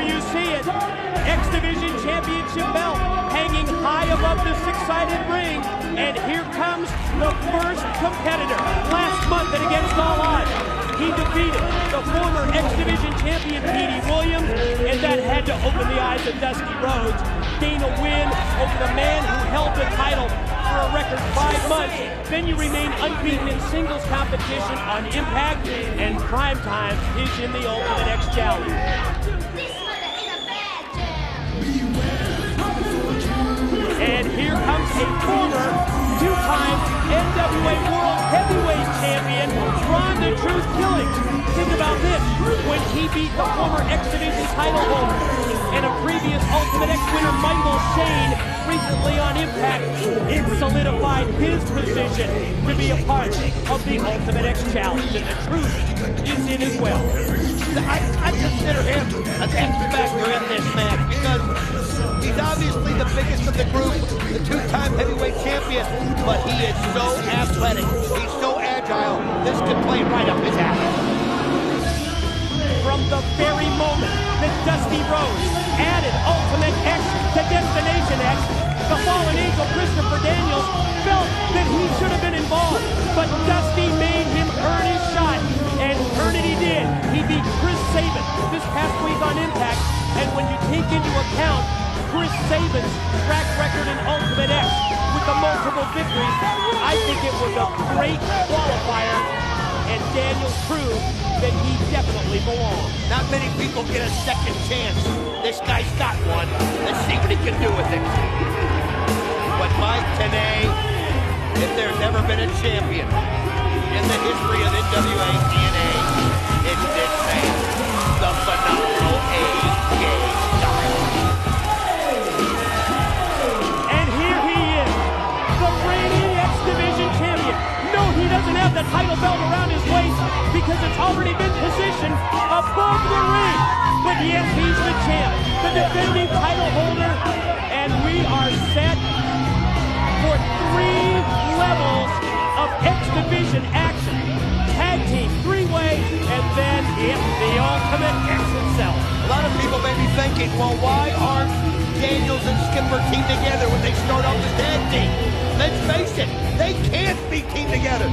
you see it. X Division Championship belt hanging high above the six-sided ring. And here comes the first competitor. Last month and against all odds, he defeated the former X Division champion Petey Williams, and that had to open the eyes of Dusty Rhodes. Gain a win over the man who held the title for a record 5 months. Then you remain unbeaten in singles competition on Impact, and Primetime is in the Ultimate X Challenge. And here comes a former two-time NWA World Heavyweight Champion, Ron the Truth Killings. Think about this, when he beat the former X Division title holder and a previous Ultimate X winner, Michael Shane, recently on Impact, it solidified his position to be a part of the Ultimate X Challenge, and the Truth is in as well. I consider him an X factor in this match because he's obviously the biggest of the group, the two-time heavyweight champion, but he is so athletic, he's so agile, this could play right up his alley. From the very moment that Dusty Rhodes added Ultimate X to Destination X, the fallen angel Christopher Daniels felt that he should have been involved, but Dusty made him earn his shot, and earn it he did. He beat Chris Sabin this past week on Impact, and when you take into account Chris Sabin's track record in Ultimate X with the multiple victories, I think it was a great qualifier, and Daniels proved that he definitely belongs. Not many people get a second chance. This guy's got one. Let's see what he can do with it. But Mike, today, if there's ever been a champion in the history of NWA DNA, it's this man, the phenomenal AJ Styles. And here he is, the reigning X Division champion. No, he doesn't have the title belt around his waist because it's already been positioned above the ring. But yes, he's the champ, the defending title holder, and we are set for 3 levels of X Division action. Tag team, 3-way, and then it's the Ultimate X itself. A lot of people may be thinking, well, why aren't Daniels and Skipper teamed together when they start off the tag team? Let's face it, they can't be teamed together.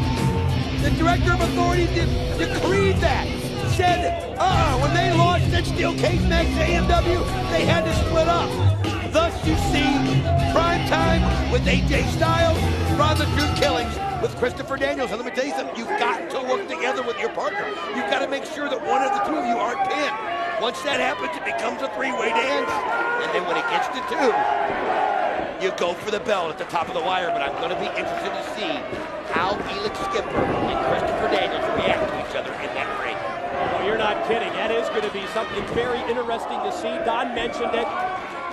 The Director of Authority decreed that. Said, when they launched that steel cage match to AMW, they had to split up. Thus, you see Primetime with AJ Styles, Ron the Truth Killings with Christopher Daniels. And let me tell you something, you've got to work together with your partner. You've got to make sure that one of the two of you aren't pinned. Once that happens, it becomes a 3-way dance. And then when it gets to 2, you go for the belt at the top of the wire. But I'm going to be interested to see how Elix Skipper and Christopher Daniels react to each other in that ring. Oh, you're not kidding. That is going to be something very interesting to see. Don mentioned it.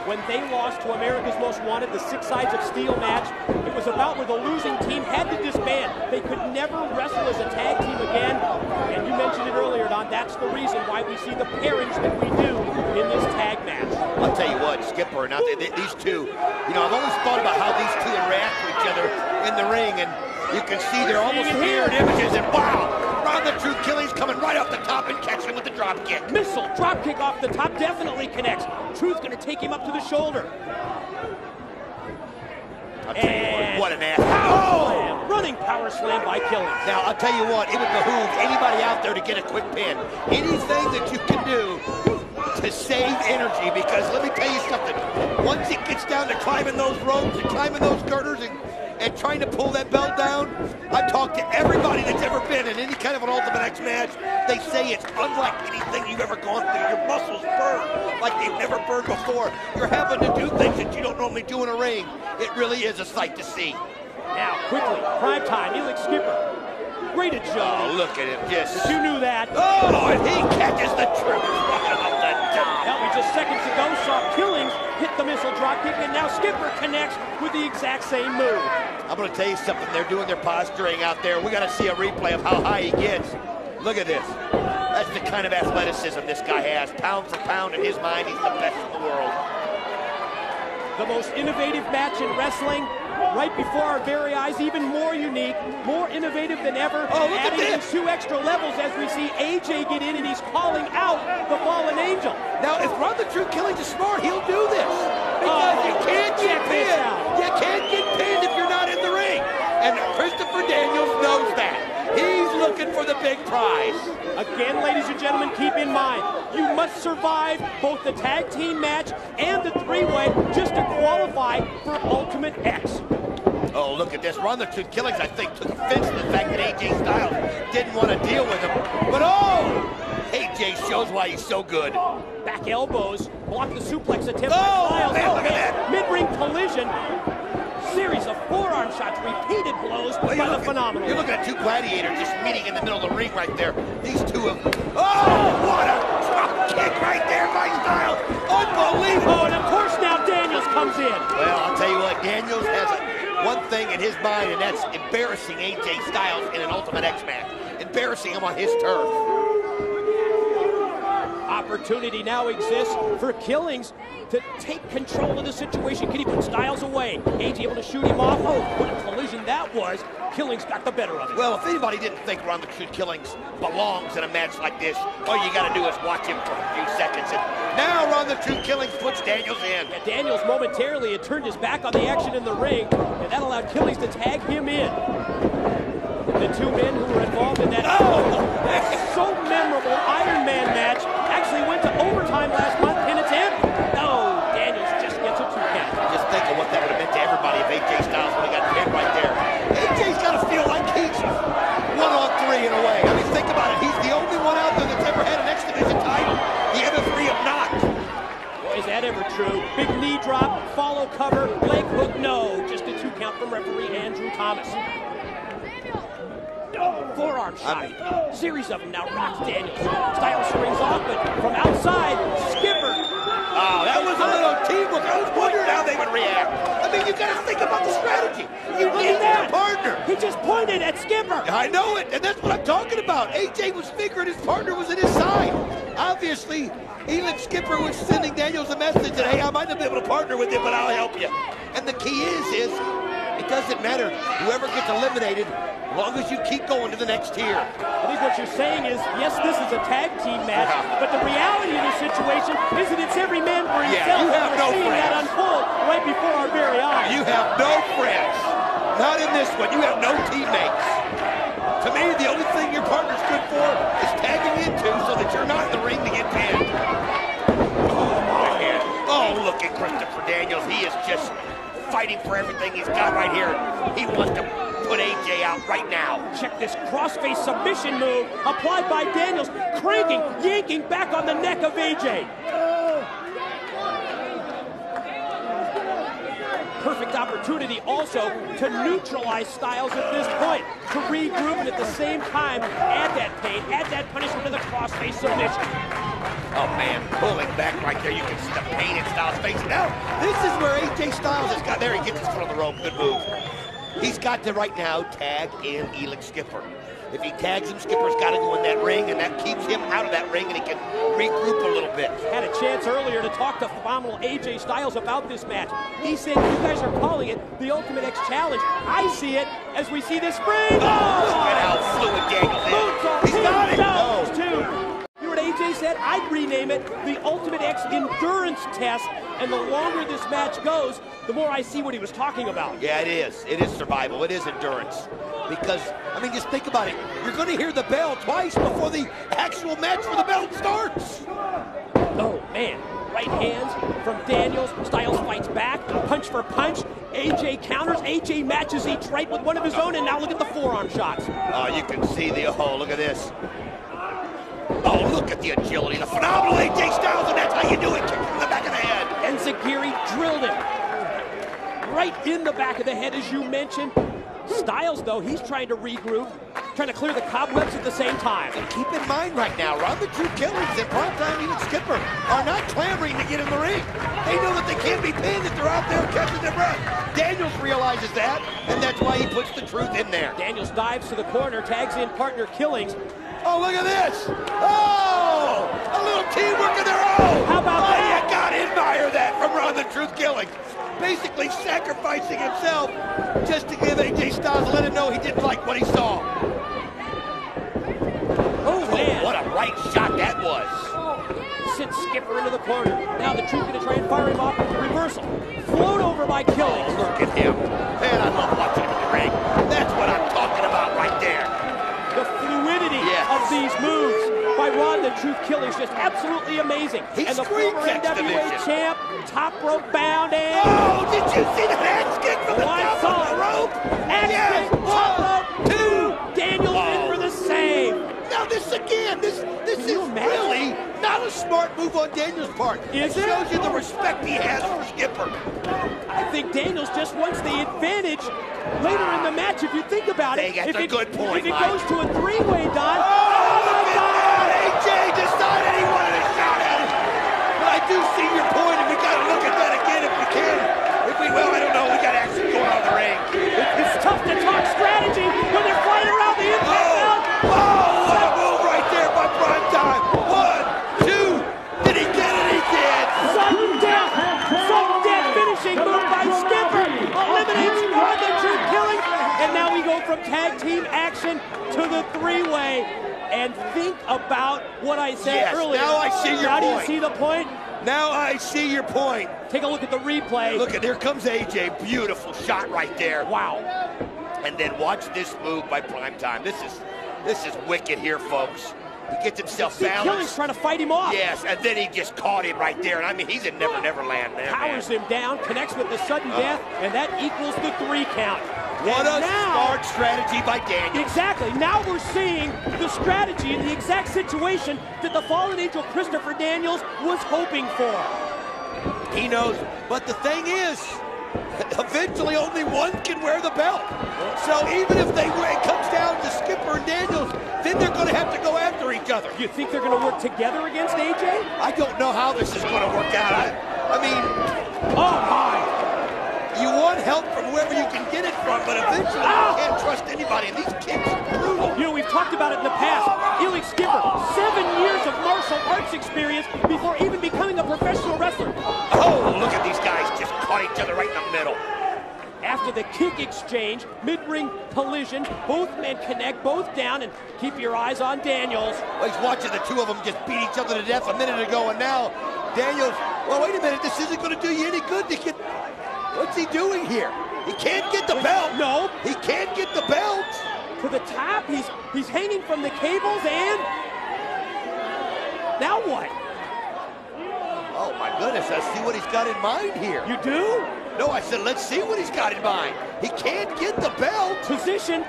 When they lost to America's Most Wanted, the Six Sides of Steel match, it was about where the losing team had to disband. They could never wrestle as a tag team again. And you mentioned it earlier, Don, that's the reason why we see the pairings that we do in this tag match. I'll tell you what, Skipper, now these two, you know, I've always thought about how these two interact with each other in the ring, and you can see they're almost mirrored images, and wow! Ron the Truth Killings coming right off the top and catching with the drop kick. Missile drop kick off the top definitely connects. Truth going to take him up to the shoulder. I'll tell you what an ass. Oh! Running power slam by Killings. Now, I'll tell you what, it would behoove anybody out there to get a quick pin. Anything that you can do to save energy, because let me tell you something. Once it gets down to climbing those ropes and climbing those girders and trying to pull that belt down, I've talked to everybody that's ever been in any kind of an Ultimate X match. They say it's unlike anything you've ever gone through. Your muscles burn like they've never burned before. You're having to do things that you don't normally do in a ring. It really is a sight to see. Now, quickly, Primetime, Elix Skipper. Great agility. Oh, look at him, just. You knew that. Oh, and he catches the Truth right off the top. Now, we just seconds ago saw Killings hit the missile dropkick, and now Skipper connects with the exact same move. I'm going to tell you something. They're doing their posturing out there. We got to see a replay of how high he gets. Look at this. That's the kind of athleticism this guy has. Pound for pound, in his mind, he's the best in the world. The most innovative match in wrestling, right before our very eyes, even more unique, more innovative than ever. Oh, look at adding this. these 2 extra levels as we see AJ get in and he's calling out the fallen angel. Now, if Run the Truth Killings is smart, he'll do this. Because you can't get pinned. You can't get pinned if you're not in the ring. And Christopher Daniels knows that. He's looking for the big prize. Again, ladies and gentlemen, keep in mind, you must survive both the tag team match and the 3-way just to qualify for Ultimate X. Oh, look at this. Run the Truth Killings, I think, took offense to the fact that AJ Styles didn't want to deal with him. But oh! AJ shows why he's so good. Back elbows, block the suplex attempt Oh, by Styles. man, look at that. Mid-ring collision. Series of forearm shots, repeated blows by the Phenomenal. You're looking at 2 gladiators just meeting in the middle of the ring right there. These 2 of them. Oh, what a drop kick right there by Styles. Unbelievable. Oh, and of course now Daniels comes in. Well, I'll tell you what, Daniels has one thing in his mind, and that's embarrassing AJ Styles in an Ultimate X match. Embarrassing him on his turf. Opportunity now exists for Killings to take control of the situation. Can he put Styles away? AJ able to shoot him off. Oh, what a collision that was. Killings got the better of it. Well, if anybody didn't think Run the Truth Killings belongs in a match like this, all you got to do is watch him for a few seconds. And now Run the Truth Killings puts Daniels in. Yeah, Daniels momentarily had turned his back on the action in the ring, and that allowed Killings to tag him in. The 2 men who were involved in that so memorable Iron Man match actually went to overtime last month, and it's in. No, Daniels just gets a 2 count. Just think of what that would have meant to everybody if AJ Styles would have got pinned right there. AJ's got to feel like he's 1-on-3 in a way. I mean, think about it. He's the only one out there that's ever had an X Division title. The other 3 have not. Boy, is that ever true. Big knee drop, follow cover, leg hook, no. Just a 2 count from referee Andrew Thomas. Forearm shot. Series of them now rocks Daniels. Styles springs off, but from outside, Skipper. Oh, that was a little teamwork. I was wondering how they would react. I mean, you got to think about the strategy. You need that partner. He just pointed at Skipper. I know it, and that's what I'm talking about. AJ was figuring his partner was at his side. Obviously, Elix Skipper was sending Daniels a message that, hey, I might not be able to partner with you, but I'll help you. And the key is it doesn't matter. Whoever gets eliminated, as long as you keep going to the next tier. I think what you're saying is, yes, this is a tag team match, but the reality of the situation is that it's every man for himself. Yeah, you have We're no seeing friends. that unfold right before our very eyes. You have no friends. Not in this one. You have no teammates. To me, the only thing your partner's good for is tagging into so that you're not in the ring to get pinned. Oh, man. Oh, look at Christopher Daniels. He is just fighting for everything he's got right here. He wants to put AJ out right now. Check this crossface submission move applied by Daniels, cranking, yanking back on the neck of AJ. Perfect opportunity also to neutralize Styles at this point, to regroup and at the same time add that pain, add that punishment to the crossface submission. Oh, man, pulling back right there. You can see the pain in Styles' face. Now, this is where AJ Styles has got there. He gets his foot on the rope. Good move. He's got to, right now, tag in Elix Skipper. If he tags him, Skipper's got to go in that ring, and that keeps him out of that ring, and he can regroup a little bit. Had a chance earlier to talk to phenomenal AJ Styles about this match. He said, you guys are calling it the Ultimate X Challenge. I see it as we see this spring. Oh, look at how fluid Daniels is. He's got it. You know what AJ said? I'd rename it the Ultimate X Endurance Test, and the longer this match goes, the more I see what he was talking about. Yeah, it is. It is survival. It is endurance. Because, I mean, just think about it. You're going to hear the bell twice before the actual match for the belt starts. Oh, man. Right hands from Daniels. Styles fights back. Punch for punch. AJ counters. AJ matches each right with one of his own, and now look at the forearm shots. Oh, you can see look at this. Oh, look at the agility. The phenomenal AJ Styles, and that's how you do it. Kick from the back of the head. Enziguri drilled him. Right in the back of the head, as you mentioned. Styles, though, he's trying to regroup, trying to clear the cobwebs at the same time. And keep in mind right now, Run the Truth Killings and Primetime Elix Skipper are not clamoring to get in the ring. They know that they can't be pinned if they're out there catching their breath. Daniels realizes that, and that's why he puts the truth in there. Daniels dives to the corner, tags in partner Killings. Oh, look at this. Oh, a little teamwork of their own. How about that? You got to admire that from Run the Truth Killings. basically sacrificing himself just to give AJ Styles let him know he didn't like what he saw. Oh, man. What a right shot that was. Sits Skipper into the corner. Now the Truth going to try and fire him off with the reversal. Float over by Killing. Oh, look at him. Man, I love watching him in the ring. That's what I'm talking about right there. The fluidity of these moves by Ron the Truth Killer is just absolutely amazing. And the former NWA champ, top rope bound and... Oh, did you see that axe kick from the top of the rope? Axe kick, top rope, 2. Daniels in for the save. Now this again, this is really not a smart move on Daniels' part. It shows you the respect he has for Skipper. I think Daniels just wants the advantage later in the match, if you think about it. That's a good point, If it goes to a 3-way, Don. Oh my God! AJ decided he wanted a shot at it. But I do see your point, and we got to look at that again if we can. Well, I don't know. We got action going on in the ring. It's tough to talk strategy when they're flying around the impact zone. Oh, what a move right there by Prime Time. 1, 2. Did he get it? He did. Sudden death finishing move by Skipper. Eliminates Ron the Truth Killing. And now we go from tag team action to the 3-way. And think about what I said earlier. Now I see your point. Now do you see the point? Now I see your point. Take a look at the replay. Look at, there comes AJ. Beautiful shot right there. Wow. And then watch this move by Prime Time. This is wicked here, folks. He gets himself balanced. Killing's trying to fight him off. Yes, and then he just caught him right there. And I mean, he's in Never Never Land, man. Powers him down, connects with the sudden death, and that equals the 3 count. What a smart strategy by Daniels. Exactly. Now we're seeing the strategy in the exact situation that the fallen angel Christopher Daniels was hoping for. He knows, but the thing is, eventually only one can wear the belt. So even if it comes down to Skipper and Daniels, then they're going to have to go after each other. You think they're going to work together against AJ? I don't know how this is going to work out. I mean, oh my! You want help from whoever you can get it from, but eventually you can't trust anybody, and these kids are brutal. You know, we've talked about it in the past. Elix Skipper, 7 years of martial arts experience before even becoming a professional wrestler. Oh, look at these guys just caught each other right in the middle. After the kick exchange, mid-ring collision, both men connect, both down, and keep your eyes on Daniels. Well, he's watching the two of them just beat each other to death a minute ago, and now Daniels, well, wait a minute, this isn't going to do you any good to get... What's he doing here? He can't get the belt. No. He can't get the belt. To the top, he's hanging from the cables, and... Now what? Oh, my goodness, I see what he's got in mind here. You do? No, I said, let's see what he's got in mind. He can't get the belt. Position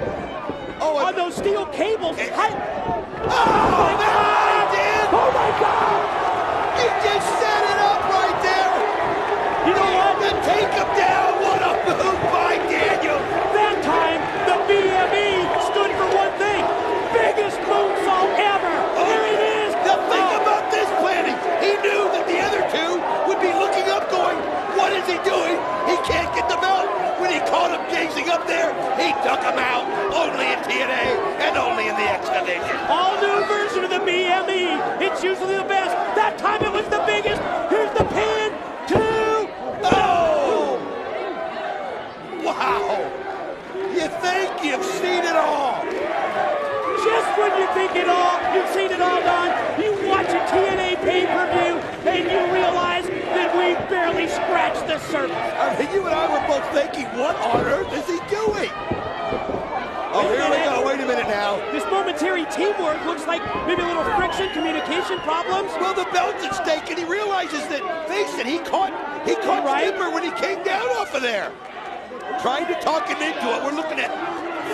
on those steel cables. Oh, my God! He did! Oh, my God! He just set it up right there. You know what? Take him down. What a move by Daniel. That time, the BME stood for one thing. Biggest moonsault ever. Here it is. The thing about this planning, he knew that the other two would be looking up going, what is he doing? He can't get the belt. When he caught him gazing up there, he took him out. Only in TNA and only in the X Division. All new version of the BME. It's usually the best. That time it was the biggest. Here's the pin. 2. Oh! Wow! You think you've seen it all. Just when you think it all, you've seen it all done, you watch a TNA pay-per-view and you realize that we barely scratched the surface. I mean, you and I were both thinking, what on earth is he doing? Oh, here we go. Wait a minute now. This momentary teamwork looks like maybe a little friction, communication problems. Well, the belt's at stake, and he realizes that, face it, he caught Skipper when he came down off of there. Trying to talk him into it. We're looking at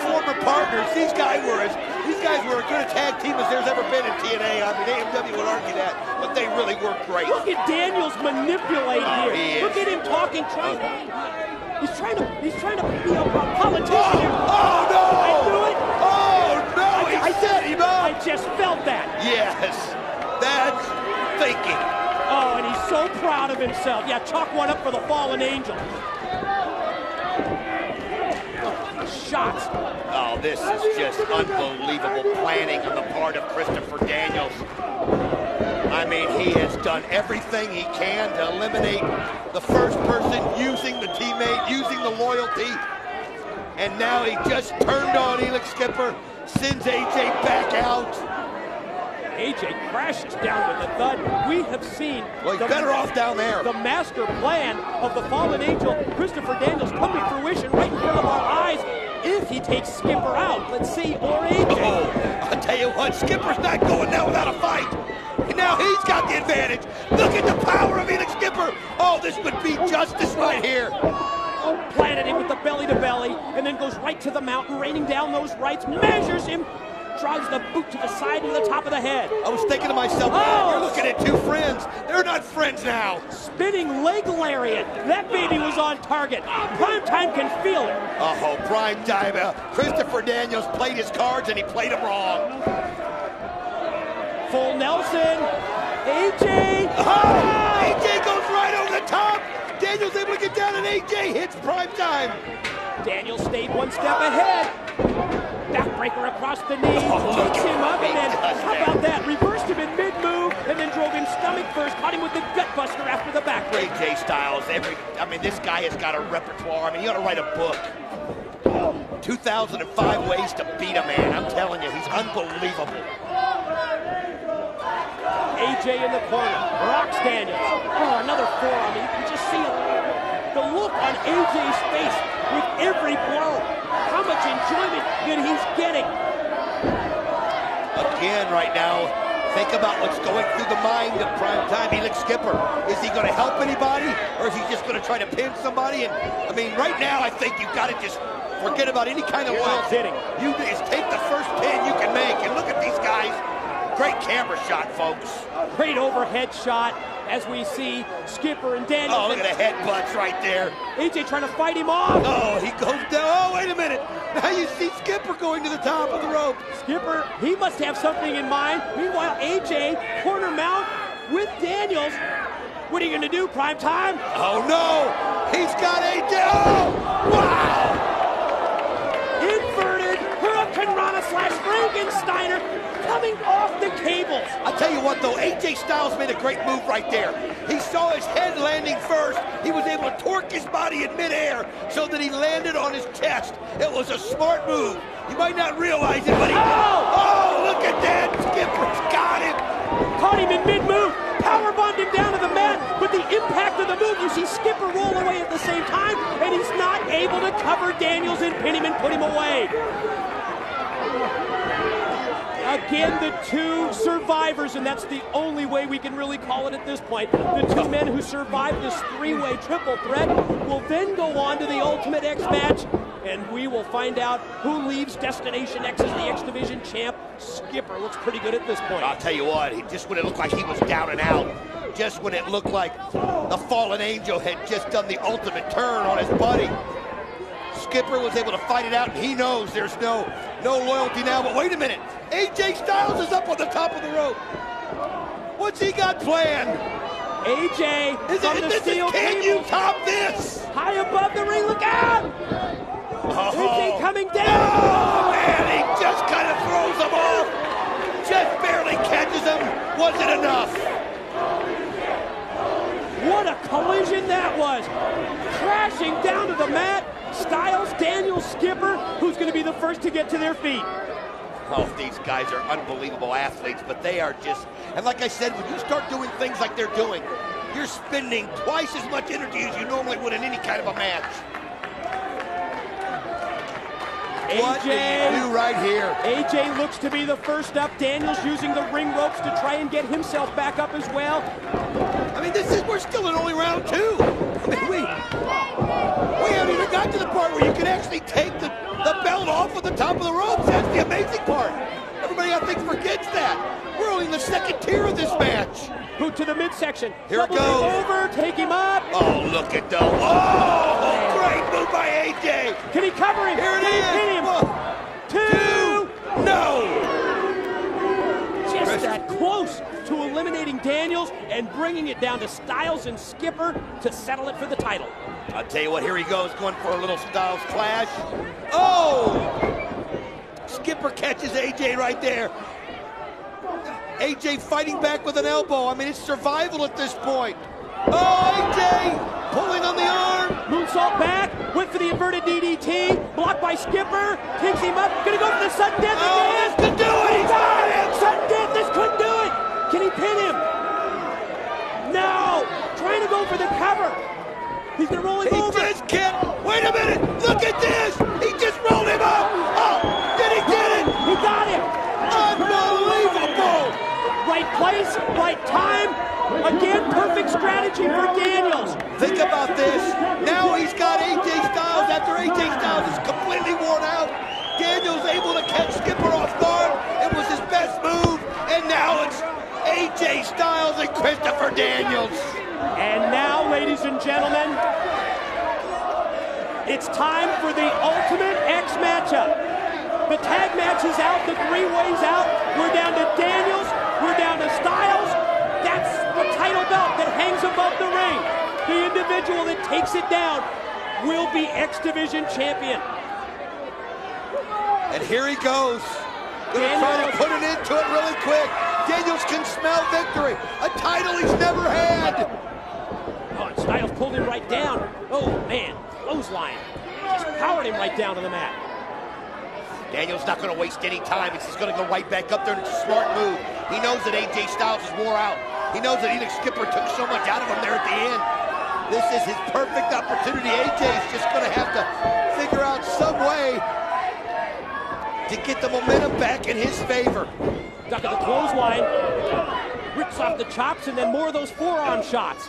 former partners. These guys were as good a tag team as there's ever been in TNA. I mean, AMW would argue that, but they really work great. Look at Daniels manipulate here. Look at him talking, He's trying to be a politician. Oh no! I knew it. Oh no! I set him up. I just felt that. Yes, that's thinking. Oh, and he's so proud of himself. Yeah, chalk one up for the fallen angel. Shots. Oh, this is just unbelievable planning on the part of Christopher Daniels. I mean, he has done everything he can to eliminate the first person, using the teammate, using the loyalty. And now he just turned on Elix Skipper, sends AJ back out. AJ crashes down with a thud. We have seen well, he's better off down there. The master plan of the fallen angel, Christopher Daniels, come to fruition right in front of our eyes. If he takes Skipper out, let's see, or AJ. Oh, I'll tell you what, Skipper's not going down without a fight. And now he's got the advantage. Look at the power of Elix Skipper. Oh, this would be justice right here. Planted him with the belly-to-belly, and then goes right to the mountain, raining down those rights, measures him, drives the boot to the side and the top of the head. I was thinking to myself, man, you're looking at two friends. They're not friends now. Spinning leg lariat. That baby was on target. Primetime can feel it. Oh, Primetime. Christopher Daniels played his cards and he played them wrong. Full Nelson. AJ. Oh, AJ goes right over the top. Daniels able to get down and AJ hits Primetime. Daniels stayed one step ahead. Backbreaker across the knee, takes him up, and then, how about that? Reversed him in mid-move, and then drove him stomach first, caught him with the gut buster after the backbreaker. AJ Styles, I mean, this guy has got a repertoire. I mean, you ought to write a book. 2005 ways to beat a man. I'm telling you, he's unbelievable. AJ in the corner, rocks Daniels. Oh, another forearm. You can just see the look on AJ's face with every blow. How much enjoyment that he's getting. Again, right now, think about what's going through the mind of Primetime Elix Skipper. Is he going to help anybody, or is he just going to try to pin somebody? And I mean, right now, I think you've got to just forget about any kind of loyalty. You just take the first pin you can make, and look at these guys. Great camera shot, folks. Great overhead shot as we see Skipper and Daniels. Oh, look at the headbutts right there. AJ trying to fight him off. Oh, he goes down. Oh, wait a minute. Now you see Skipper going to the top of the rope. Skipper, he must have something in mind. Meanwhile, AJ, corner mount with Daniels. What are you going to do, Primetime? Oh, no. He's got AJ. Oh, wow. Inverted Hurricane Rana / Frankensteiner coming off the cables. I'll tell you what, though, AJ Styles made a great move right there. He saw his head landing first. He was able to torque his body in midair so that he landed on his chest. It was a smart move. You might not realize it, but he did. Oh, look at that. Skipper's got him. Caught him in mid-move. Powerbombed him down to the mat. But the impact of the move, you see Skipper roll away at the same time, and he's not able to cover Daniels and pin him and put him away. Again, the two survivors, and that's the only way we can really call it at this point. The two men who survived this three-way triple threat will then go on to the Ultimate X match, and we will find out who leaves Destination X as the X Division champ. Skipper looks pretty good at this point. I'll tell you what, just when it looked like he was down and out, just when it looked like the fallen angel had just done the ultimate turn on his buddy, Skipper was able to fight it out, and he knows there's no loyalty now. But wait a minute, AJ Styles is up on the top of the rope. What's he got planned? AJ, can you top this? High above the ring, look out! Oh. AJ coming down. Oh man, he just kind of throws him off. Just barely catches him. Was it enough? What a collision that was! Crashing down to the mat. Styles, Daniels, Skipper, who's going to be the first to get to their feet? Oh, these guys are unbelievable athletes, but they are just, and like I said, when you start doing things like they're doing, you're spending twice as much energy as you normally would in any kind of a match. What did you do right here? AJ looks to be the first up. Daniels using the ring ropes to try and get himself back up as well. I mean, we're still in only round two. I mean, we haven't even got to the part where you can actually take the belt off of the top of the ropes. That's the amazing part. Everybody, I think, forgets that. We're only in the second tier of this match. Boot to the midsection. Here it goes. Over, take him up. Oh, look at those. Oh, great move by AJ. Can he cover him? Here it is. Hit him. 2. No. Just that close to eliminating Daniels and bringing it down to Styles and Skipper to settle it for the title. I'll tell you what, here he goes, going for a little Styles clash. Oh! Skipper catches AJ right there. AJ fighting back with an elbow. I mean, it's survival at this point. Oh, AJ pulling on the arm. Moonsault back, went for the inverted DDT, blocked by Skipper, takes him up, gonna go for the sudden death again. This could do it. He got him. Sudden death, this could do it. Can he pin him? No, trying to go for the cover. He's gonna roll him over. He just can't. Wait a minute. Look at this. He just rolled him up. Oh, did he get it? He got him. Unbelievable. Right place, right time. Again, perfect strategy for Daniels. Think about this. Now he's got AJ Styles. After AJ Styles is completely worn out, Daniels able to catch Skipper off guard. It was his best move. And now it's AJ Styles and Christopher Daniels. And now, ladies and gentlemen, it's time for the Ultimate X matchup. The tag match is out, the three-way's out. We're down to Daniels, we're down to Styles. That's the title belt that hangs above the ring. The individual that takes it down will be X Division champion. And here he goes. Gonna try to put it into it really quick. Daniels can smell victory. A title he's never had. Oh, and Styles pulled him right down. Oh, man, clothesline. Just powered him right down to the mat. Daniels not going to waste any time. He's just going to go right back up there, and it's a smart move. He knows that AJ Styles is wore out. He knows that Elix Skipper took so much out of him there at the end. This is his perfect opportunity. AJ's just going to have to figure out some way to get the momentum back in his favor. Duck at the clothesline. Rips off the chops, and then more of those forearm shots.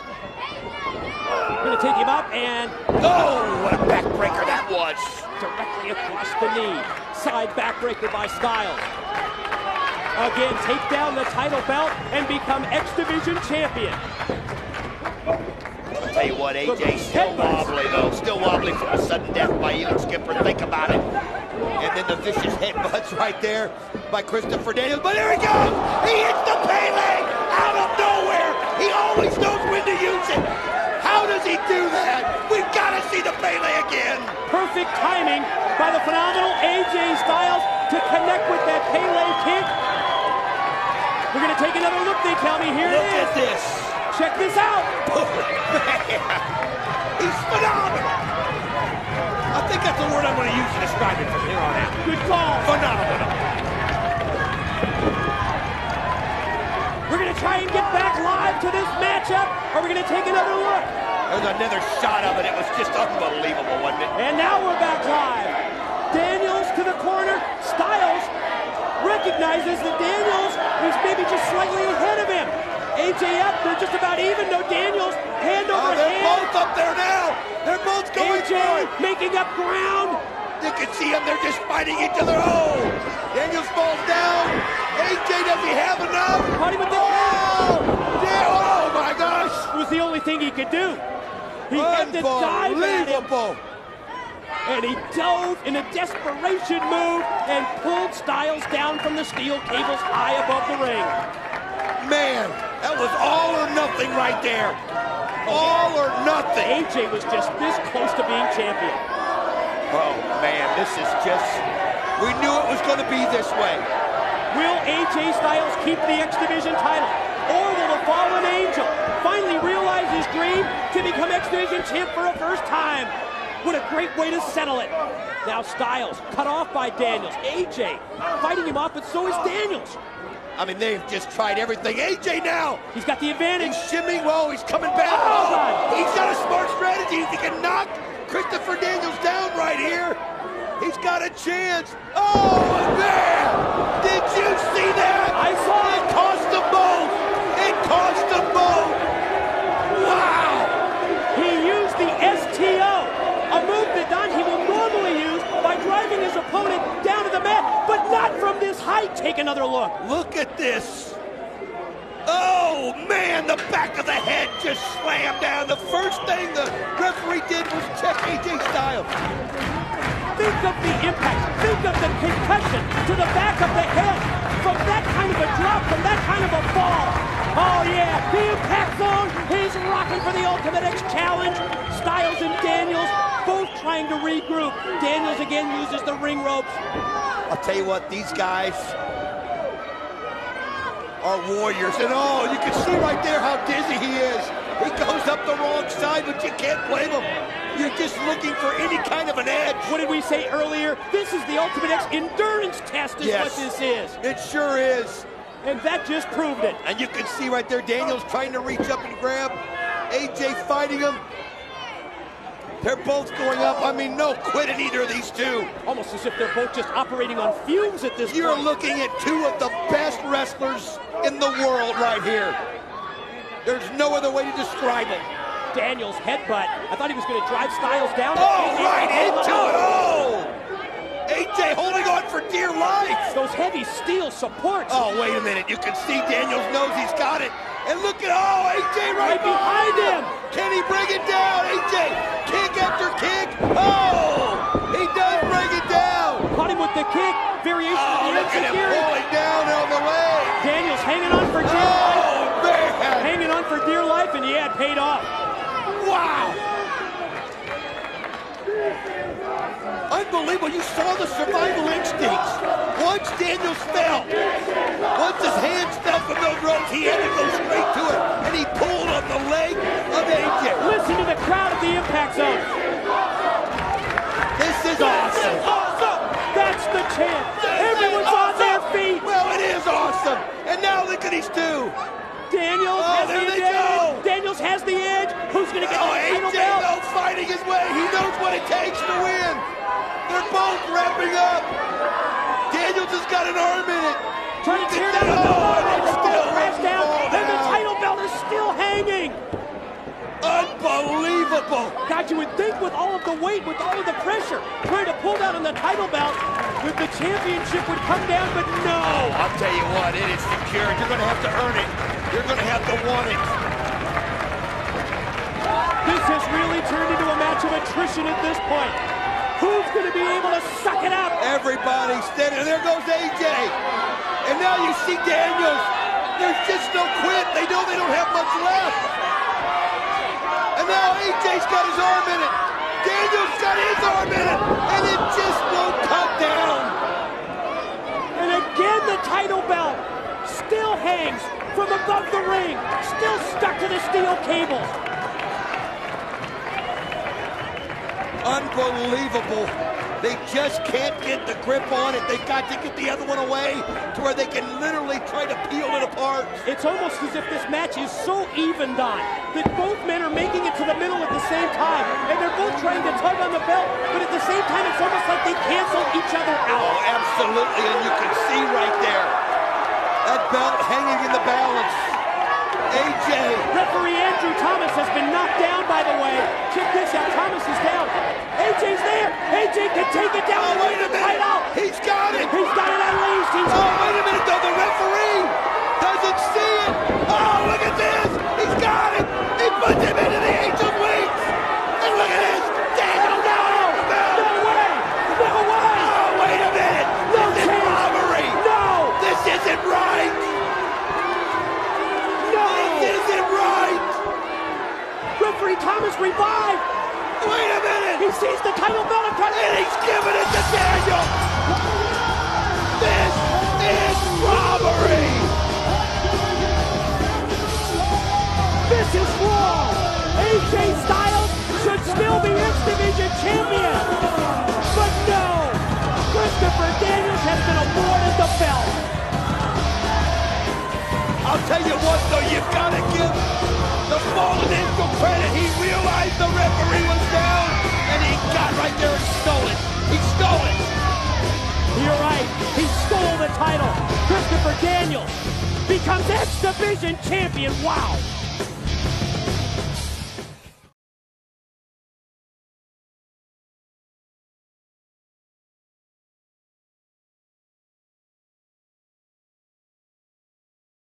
Going to take him up, and... Oh, what a backbreaker that was. Directly across the knee. Side backbreaker by Styles. Again, take down the title belt and become X Division champion. I'll tell you what, AJ's still wobbly, though. Still wobbly from a sudden death by Elix Skipper. Think about it. And then the vicious headbutts right there by Christopher Daniels. But here he goes! He hits the Pele out of nowhere! He always knows when to use it. How does he do that? We've got to see the Pele again. Perfect timing by the phenomenal AJ Styles to connect with that Pele kick. We're going to take another look, they tell me. Here it is. Look at this. Check this out. Oh, man. He's phenomenal. I think that's the word I'm going to use to describe it from here on out. Good call. Phenomenal. We're going to try and get back live to this matchup, or we're going to take another look. There's another shot of it. It was just unbelievable, wasn't it? And now we're back live. Daniels to the corner. Styles recognizes that Daniels is maybe just slightly ahead of him. AJ up, they're just about even. No, Daniels, hand over they're hand. Both up there now. They're both going AJ for it. making up ground. You can see them. They're just fighting each other. Oh, Daniels falls down. AJ, does he have enough? Caught him with the oh my gosh. It was the only thing he could do. He had to dive at him. And he dove in a desperation move and pulled Styles down from the steel cables high above the ring. Man, that was all or nothing right there. All or nothing. AJ was just this close to being champion. Oh, man, this is just... We knew it was going to be this way. Will AJ Styles keep the X Division title? Or will the fallen angel finally realize his dream to become X Division champ for a first time? What a great way to settle it. Now Styles cut off by Daniels. AJ fighting him off, but so is Daniels. I mean, they've just tried everything. AJ now. He's got the advantage. He's shimming. Whoa, he's coming back. Oh, God. He's got a smart strategy. If he can knock Christopher Daniels down right here, he's got a chance. Oh, man. Did you see that? I saw it. It cost them both. It cost them both. Wow. He used the STO, a move that he will normally use by driving his opponent down to the mat, but not from this height. Take another look. Look at this. Oh, man, the back of the head just slammed down. The first thing the referee did was check AJ Styles. Think of the impact. Think of the concussion to the back of the head from that kind of a drop, from that kind of a fall. Oh, yeah, the impact zone is rocking for the Ultimate X Challenge. Styles and Daniels both trying to regroup. Daniels again uses the ring ropes. I'll tell you what, these guys, are warriors. And oh, you can see right there how dizzy he is. He goes up the wrong side, but you can't blame him. You're just looking for any kind of an edge. What did we say earlier? This is the Ultimate X endurance test is what this is. It sure is. And that just proved it. And you can see right there, Daniels trying to reach up and grab. AJ fighting him. They're both going up. I mean, no quit in either of these two. Almost as if they're both just operating on fumes at this point. You're looking at two of the best wrestlers in the world right here. There's no other way to describe it. Daniels headbutt. I thought he was going to drive Styles down. Oh, right into it. Oh! AJ holding on for dear life. Those heavy steel supports. Oh, wait a minute. You can see Daniels knows he's got it. And look at, oh, AJ right behind him. Can he bring it down? AJ, kick after kick. Oh, he does bring it down. Caught him with the kick. Variation of the look at him pulling down on the leg. Daniels hanging on for dear life. Oh, man. Hanging on for dear life, and yeah, it paid off. Wow. Unbelievable. You saw the survival instincts. Once Daniels fell, once his hands fell from those ropes, he had to go straight to it, and he pulled on the leg of AJ. Listen to the crowd at the impact zone. This is awesome. That's the chant. Everyone's on their feet. Well, it is awesome. And now look at these two. Daniels has the edge. Daniels has the edge. Who's going to get the title AJ, belt? though, fighting his way. He knows what it takes to win. They're both wrapping up. Daniels has got an arm in it. Trying to tear down the belt. And still crash down. And the title belt is still hanging. Unbelievable. God, you would think with all of the weight, with all of the pressure, trying to pull down on the title belt, with the championship would come down, but no. I'll tell you what, it is secure. You're going to have to earn it. You're going to have to want it. This has really turned into a match of attrition at this point. Who's going to be able to suck it up? Everybody standing. There goes AJ. And now you see Daniels. There's just no quit. They know they don't have much left. And now AJ's got his arm in it. Daniels got his arm in it. And it just won't come down. And again, the title belt still hangs from above the ring. Still stuck to the steel cable. Unbelievable. They just can't get the grip on it. They've got to get the other one away to where they can literally try to peel it apart. It's almost as if this match is so evened on that both men are making it to the middle at the same time. And they're both trying to tug on the belt, but at the same time, it's almost like they cancel each other out. Oh, absolutely. And you can see right there, that belt hanging in the balance. AJ. Referee Andrew Thomas has been knocked down, by the way. Check this out. Thomas is down. AJ's there. AJ can take it down. Oh, wait a minute. He's got it. He's got it at least. Wait a minute, though. The referee doesn't see it. Oh, look at this. He's got it. He puts him into the Angel's wings. And look at this. Daniel, no. No way. No way. Oh, wait a minute. No this is robbery. No. This isn't right. This isn't right. Referee Thomas revived. Wait a minute. He sees the title belt in front of him. And he's giving it to Daniel. This is robbery. This is wrong. AJ Styles should still be X Division champion. But no. Christopher Daniels has been awarded the belt. I'll tell you what, though, you've got to give the fallen angel credit. He realized the referee was down, and he got right there and stole it. He stole it. You're right. He stole the title. Christopher Daniels becomes X Division champion. Wow.